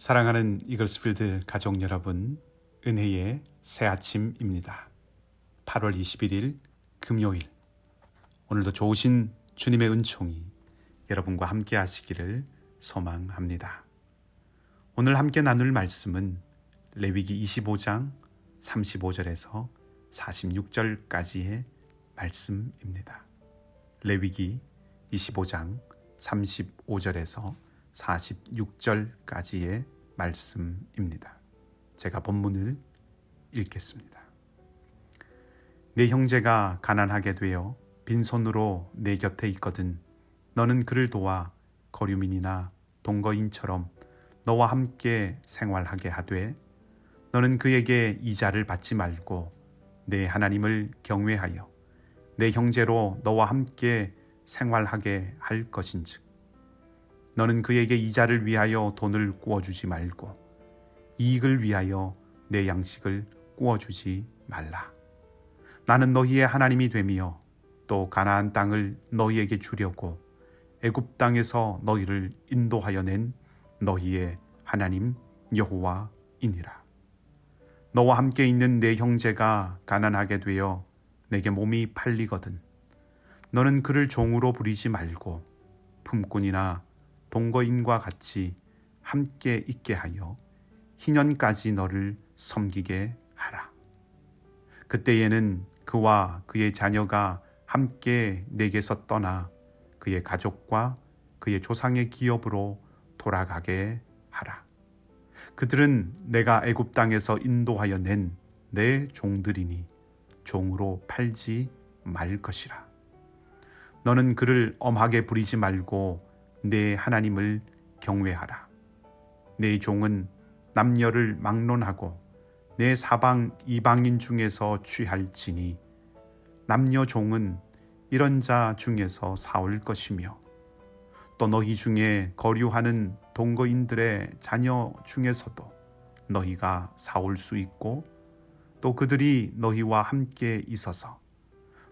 사랑하는 이글스필드 가족 여러분, 은혜의 새 아침입니다. 8월 21일 금요일, 오늘도 좋으신 주님의 은총이 여러분과 함께 하시기를 소망합니다. 오늘 함께 나눌 말씀은 레위기 25장 35절에서 46절까지의 말씀입니다. 레위기 25장 35절에서 46절까지의 말씀입니다. 제가 본문을 읽겠습니다. 내 형제가 가난하게 되어 빈손으로 내 곁에 있거든 너는 그를 도와 거류민이나 동거인처럼 너와 함께 생활하게 하되 너는 그에게 이자를 받지 말고 내 하나님을 경외하여 내 형제로 너와 함께 생활하게 할 것인즉 너는 그에게 이자를 위하여 돈을 구워주지 말고 이익을 위하여 내 양식을 구워주지 말라. 나는 너희의 하나님이 되며 또 가나안 땅을 너희에게 주려고 애굽 땅에서 너희를 인도하여 낸 너희의 하나님 여호와이니라. 너와 함께 있는 내 형제가 가난하게 되어 내게 몸이 팔리거든 너는 그를 종으로 부리지 말고 품꾼이나 동거인과 같이 함께 있게 하여 희년까지 너를 섬기게 하라. 그때에는 그와 그의 자녀가 함께 내게서 떠나 그의 가족과 그의 조상의 기업으로 돌아가게 하라. 그들은 내가 애굽 땅에서 인도하여 낸 내 종들이니 종으로 팔지 말 것이라. 너는 그를 엄하게 부리지 말고 내 하나님을 경외하라. 내 종은 남녀를 막론하고 내 사방 이방인 중에서 취할지니 남녀 종은 이런 자 중에서 사올 것이며 또 너희 중에 거류하는 동거인들의 자녀 중에서도 너희가 사올 수 있고 또 그들이 너희와 함께 있어서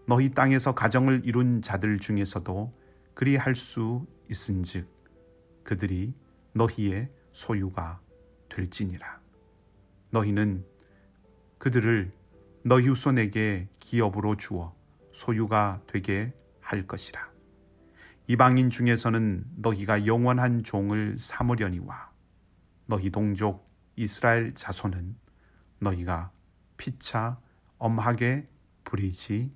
너희 땅에서 가정을 이룬 자들 중에서도 그리할 수 있은즉 그들이 너희의 소유가 될지니라. 너희는 그들을 너희 후손에게 기업으로 주어 소유가 되게 할 것이라. 이방인 중에서는 너희가 영원한 종을 삼으려니와 너희 동족 이스라엘 자손은 너희가 피차 엄하게 부리지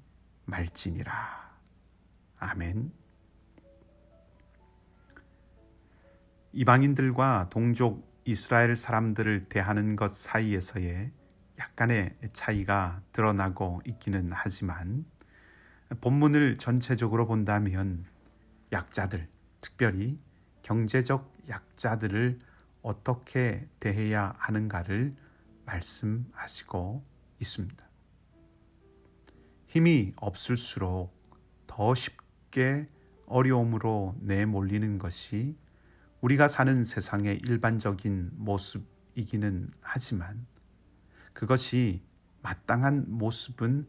말지니라. 아멘. 이방인들과 동족 이스라엘 사람들을 대하는 것 사이에서의 약간의 차이가 드러나고 있기는 하지만 본문을 전체적으로 본다면 약자들, 특별히 경제적 약자들을 어떻게 대해야 하는가를 말씀하시고 있습니다. 힘이 없을수록 더 쉽게 어려움으로 내몰리는 것이 우리가 사는 세상의 일반적인 모습이기는 하지만 그것이 마땅한 모습은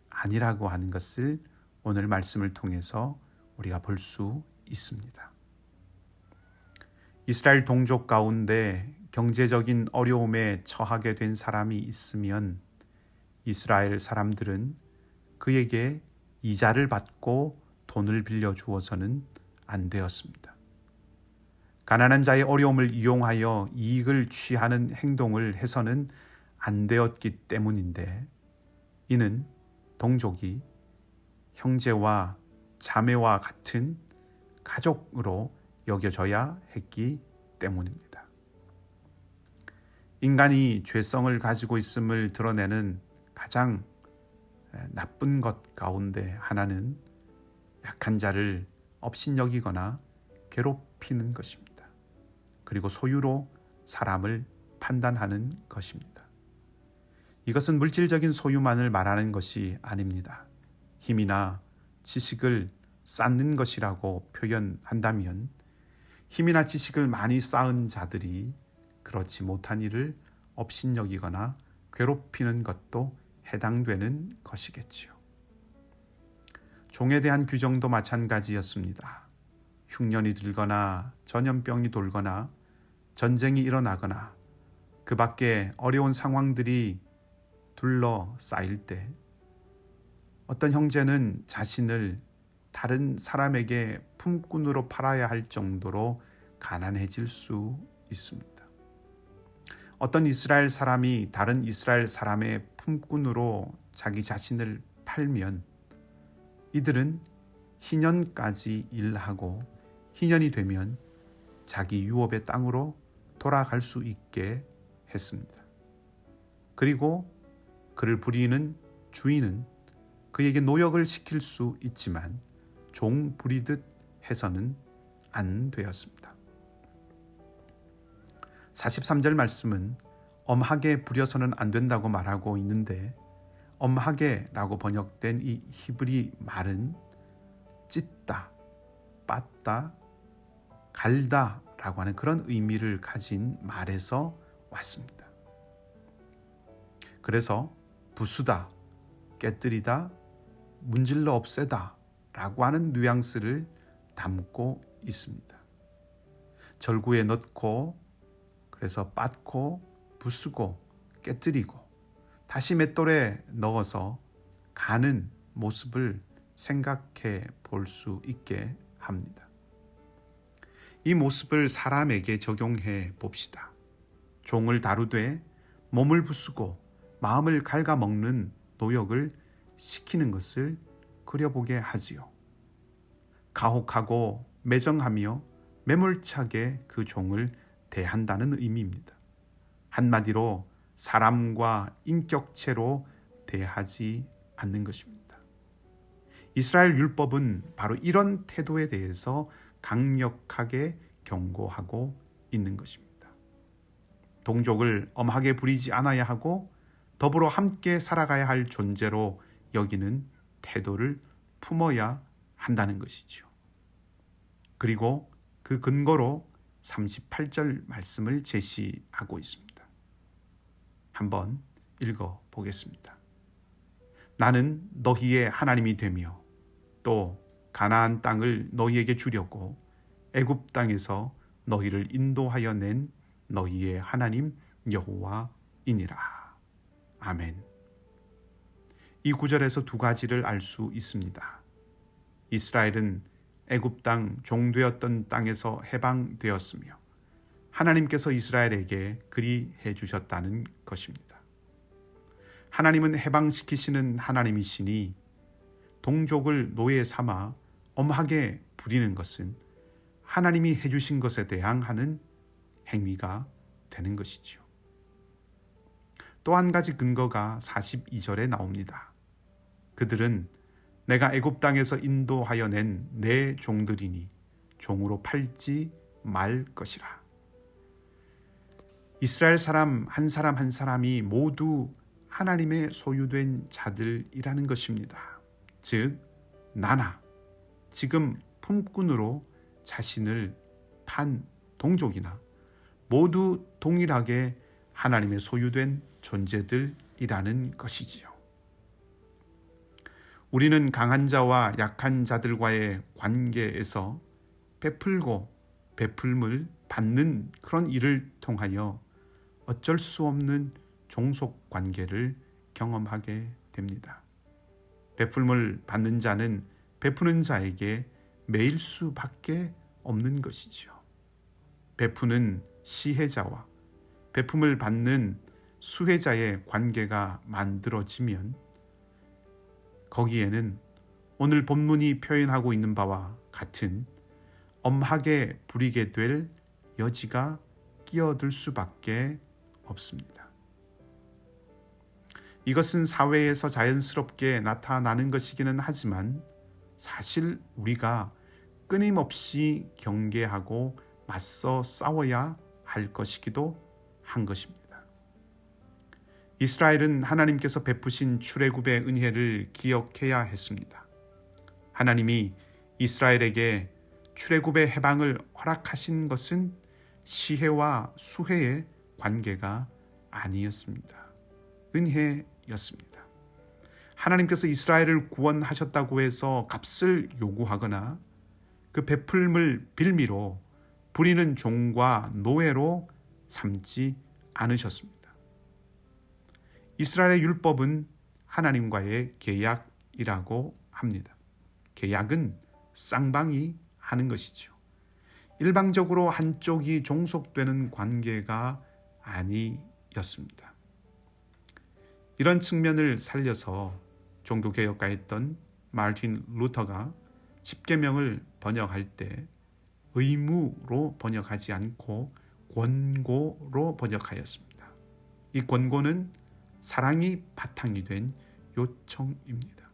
아니라고 하는 것을 오늘 말씀을 통해서 우리가 볼 수 있습니다. 이스라엘 동족 가운데 경제적인 어려움에 처하게 된 사람이 있으면 이스라엘 사람들은 그에게 이자를 받고 돈을 빌려주어서는 안 되었습니다. 가난한 자의 어려움을 이용하여 이익을 취하는 행동을 해서는 안 되었기 때문인데 이는 동족이 형제와 자매와 같은 가족으로 여겨져야 했기 때문입니다. 인간이 죄성을 가지고 있음을 드러내는 가장 나쁜 것 가운데 하나는 약한 자를 업신여기거나 괴롭히는 것입니다. 그리고 소유로 사람을 판단하는 것입니다. 이것은 물질적인 소유만을 말하는 것이 아닙니다. 힘이나 지식을 쌓는 것이라고 표현한다면 힘이나 지식을 많이 쌓은 자들이 그렇지 못한 일을 업신여기거나 괴롭히는 것도 해당되는 것이겠지요. 종에 대한 규정도 마찬가지였습니다. 흉년이 들거나 전염병이 돌거나 전쟁이 일어나거나 그 밖에 어려운 상황들이 둘러싸일 때 어떤 형제는 자신을 다른 사람에게 품꾼으로 팔아야 할 정도로 가난해질 수 있습니다. 어떤 이스라엘 사람이 다른 이스라엘 사람의 품꾼으로 자기 자신을 팔면 이들은 희년까지 일하고 희년이 되면 자기 유업의 땅으로 돌아갈 수 있게 했습니다. 그리고 그를 부리는 주인은 그에게 노역을 시킬 수 있지만 종 부리듯 해서는 안 되었습니다. 43절 말씀은 엄하게 부려서는 안 된다고 말하고 있는데 엄하게라고 번역된 이 히브리 말은 찢다, 빻다, 갈다라고 하는 그런 의미를 가진 말에서 왔습니다. 그래서 부수다, 깨뜨리다, 문질러 없애다 라고 하는 뉘앙스를 담고 있습니다. 절구에 넣고 그래서 빻고 부수고 깨뜨리고 다시 맷돌에 넣어서 가는 모습을 생각해 볼 수 있게 합니다. 이 모습을 사람에게 적용해 봅시다. 종을 다루되 몸을 부수고 마음을 갉아먹는 노역을 시키는 것을 그려보게 하지요. 가혹하고 매정하며 매몰차게 그 종을 대한다는 의미입니다. 한마디로 사람과 인격체로 대하지 않는 것입니다. 이스라엘 율법은 바로 이런 태도에 대해서 강력하게 경고하고 있는 것입니다. 동족을 엄하게 부리지 않아야 하고 더불어 함께 살아가야 할 존재로 여기는 태도를 품어야 한다는 것이죠. 그리고 그 근거로 38절 말씀을 제시하고 있습니다. 한번 읽어 보겠습니다. 나는 너희의 하나님이 되며 또 가나안 땅을 너희에게 주려고 애굽 땅에서 너희를 인도하여 낸 너희의 하나님 여호와이니라. 아멘. 이 구절에서 두 가지를 알 수 있습니다. 이스라엘은 애굽 땅 종되었던 땅에서 해방되었으며 하나님께서 이스라엘에게 그리 해주셨다는 것입니다. 하나님은 해방시키시는 하나님이시니 동족을 노예 삼아 엄하게 부리는 것은 하나님이 해주신 것에 대항하는 행위가 되는 것이지요. 또 한 가지 근거가 42절에 나옵니다. 그들은 내가 애굽 땅에서 인도하여 낸 내 종들이니 종으로 팔지 말 것이라. 이스라엘 사람 한 사람이 모두 하나님의 소유된 자들이라는 것입니다. 즉 나나 지금 품꾼으로 자신을 판 동족이나 모두 동일하게 하나님의 소유된 존재들이라는 것이지요. 우리는 강한 자와 약한 자들과의 관계에서 베풀고 베풀음을 받는 그런 일을 통하여 어쩔 수 없는 종속 관계를 경험하게 됩니다. 베풀음을 받는 자는 베푸는 자에게 매일 수밖에 없는 것이죠. 베푸는 시혜자와 베품을 받는 수혜자의 관계가 만들어지면 거기에는 오늘 본문이 표현하고 있는 바와 같은 엄하게 부리게 될 여지가 끼어들 수밖에 없습니다. 이것은 사회에서 자연스럽게 나타나는 것이기는 하지만 사실 우리가 끊임없이 경계하고 맞서 싸워야 할 것이기도 한 것입니다. 이스라엘은 하나님께서 베푸신 출애굽의 은혜를 기억해야 했습니다. 하나님이 이스라엘에게 출애굽의 해방을 허락하신 것은 시혜와 수혜의 관계가 아니었습니다. 은혜였습니다. 하나님께서 이스라엘을 구원하셨다고 해서 값을 요구하거나 그 베풀음을 빌미로 부리는 종과 노예로 삼지 않으셨습니다. 이스라엘의 율법은 하나님과의 계약이라고 합니다. 계약은 쌍방이 하는 것이죠. 일방적으로 한쪽이 종속되는 관계가 아니었습니다. 이런 측면을 살려서 종교개혁가였던 마르틴 루터가 십계명을 번역할 때 의무로 번역하지 않고 권고로 번역하였습니다. 이 권고는 사랑이 바탕이 된 요청입니다.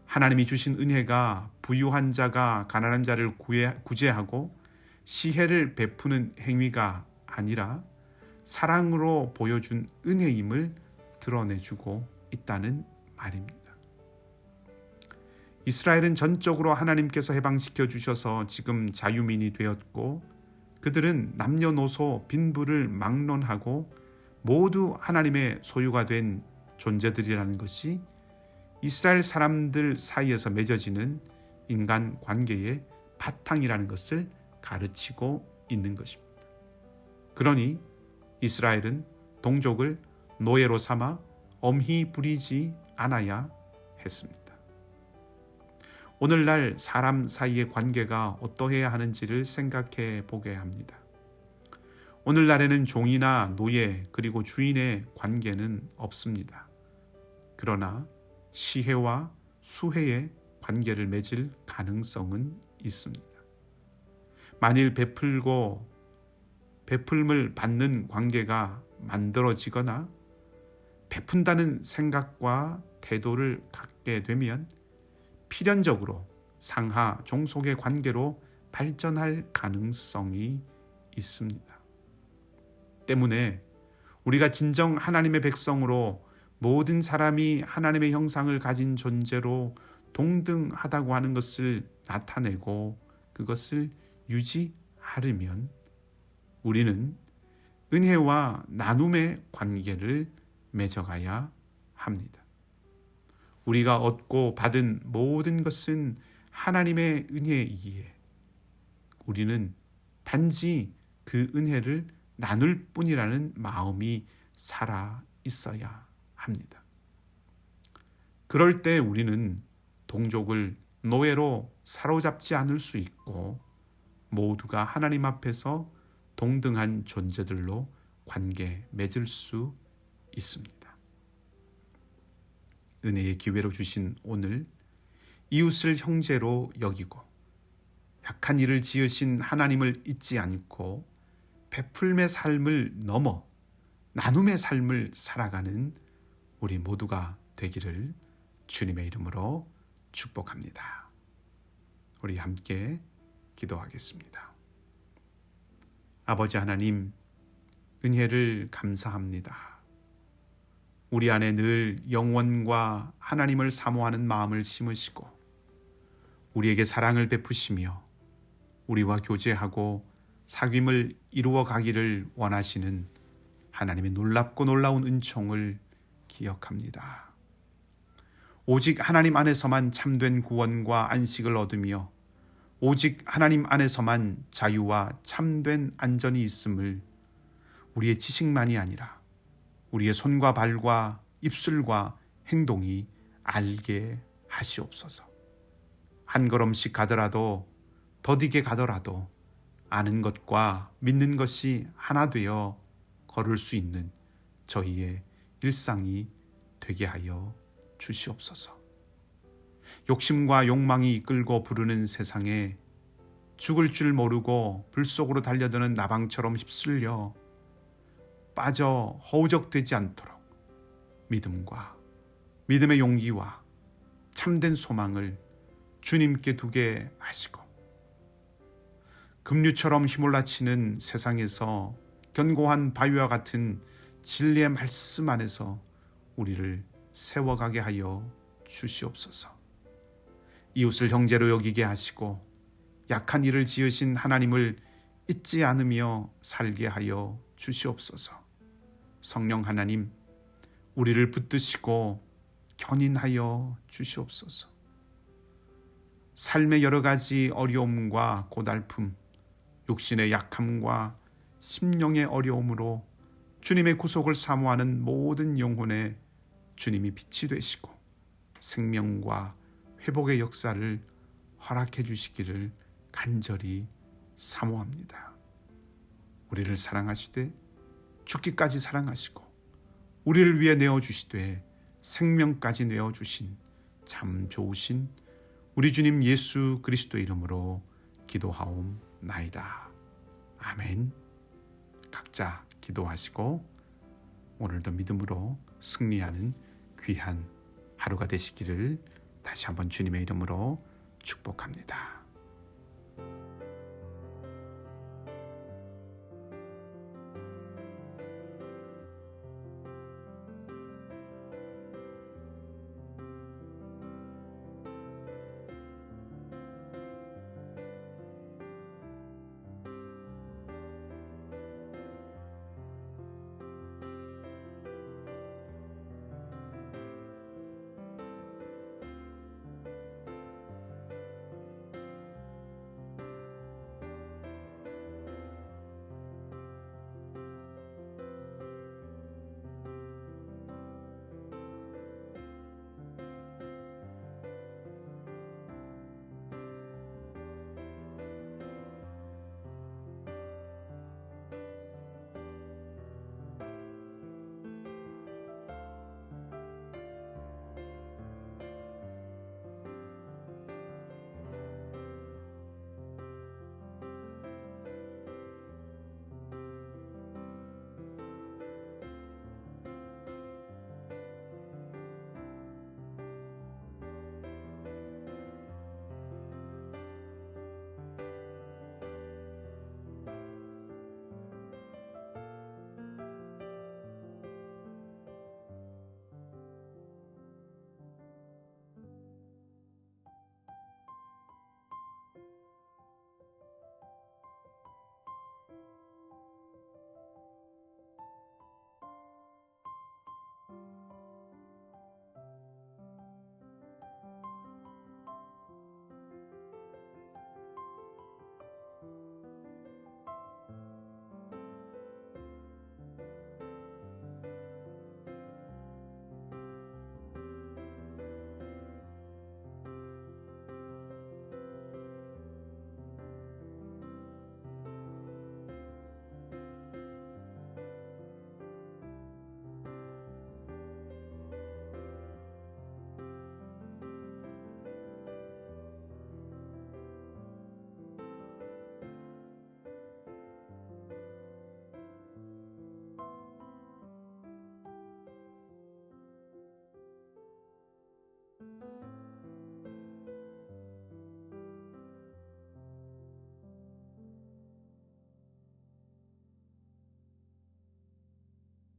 하나님이 주신 은혜가 부유한 자가 가난한 자를 구제하고 시혜를 베푸는 행위가 아니라 사랑으로 보여준 은혜임을 드러내주고 있다는 말입니다. 이스라엘은 전적으로 하나님께서 해방시켜 주셔서 지금 자유민이 되었고, 그들은 남녀노소 빈부를 막론하고 모두 하나님의 소유가 된 존재들이라는 것이 이스라엘 사람들 사이에서 맺어지는 인간 관계의 바탕이라는 것을 가르치고 있는 것입니다. 그러니 이스라엘은 동족을 노예로 삼아 엄히 부리지 않아야 했습니다. 오늘날 사람 사이의 관계가 어떠해야 하는지를 생각해 보게 합니다. 오늘날에는 종이나 노예 그리고 주인의 관계는 없습니다. 그러나 시혜와 수혜의 관계를 맺을 가능성은 있습니다. 만일 베풀음을 받는 관계가 만들어지거나 베푼다는 생각과 태도를 갖게 되면 필연적으로 상하 종속의 관계로 발전할 가능성이 있습니다. 때문에 우리가 진정 하나님의 백성으로 모든 사람이 하나님의 형상을 가진 존재로 동등하다고 하는 것을 나타내고 그것을 유지하려면 우리는 은혜와 나눔의 관계를 맺어가야 합니다. 우리가 얻고 받은 모든 것은 하나님의 은혜이기에 우리는 단지 그 은혜를 나눌 뿐이라는 마음이 살아 있어야 합니다. 그럴 때 우리는 동족을 노예로 사로잡지 않을 수 있고 모두가 하나님 앞에서 동등한 존재들로 관계 맺을 수 있습니다. 은혜의 기회로 주신 오늘 이웃을 형제로 여기고 약한 이를 지으신 하나님을 잊지 않고 베풀매 삶을 넘어 나눔의 삶을 살아가는 우리 모두가 되기를 주님의 이름으로 축복합니다. 우리 함께 기도하겠습니다. 아버지 하나님, 은혜를 감사합니다. 우리 안에 늘 영원과 하나님을 사모하는 마음을 심으시고 우리에게 사랑을 베푸시며 우리와 교제하고 사귐을 이루어 가기를 원하시는 하나님의 놀랍고 놀라운 은총을 기억합니다. 오직 하나님 안에서만 참된 구원과 안식을 얻으며 오직 하나님 안에서만 자유와 참된 안전이 있음을 우리의 지식만이 아니라 우리의 손과 발과 입술과 행동이 알게 하시옵소서. 한 걸음씩 가더라도 더디게 가더라도 아는 것과 믿는 것이 하나 되어 걸을 수 있는 저희의 일상이 되게 하여 주시옵소서. 욕심과 욕망이 이끌고 부르는 세상에 죽을 줄 모르고 불 속으로 달려드는 나방처럼 휩쓸려 빠져 허우적되지 않도록 믿음과 믿음의 용기와 참된 소망을 주님께 두게 하시고 급류처럼 휘몰아치는 세상에서 견고한 바위와 같은 진리의 말씀 안에서 우리를 세워가게 하여 주시옵소서. 이웃을 형제로 여기게 하시고 약한 이를 지으신 하나님을 잊지 않으며 살게 하여 주시옵소서. 성령 하나님, 우리를 붙드시고 견인하여 주시옵소서. 삶의 여러 가지 어려움과 고달픔, 육신의 약함과 심령의 어려움으로 주님의 구속을 사모하는 모든 영혼에 주님이 빛이 되시고 생명과 회복의 역사를 허락해 주시기를 간절히 사모합니다. 우리를 사랑하시되 죽기까지 사랑하시고 우리를 위해 내어주시되 생명까지 내어주신 참 좋으신 우리 주님 예수 그리스도 이름으로 기도하옵나이다. 아멘. 각자 기도하시고 오늘도 믿음으로 승리하는 귀한 하루가 되시기를 다시 한번 주님의 이름으로 축복합니다.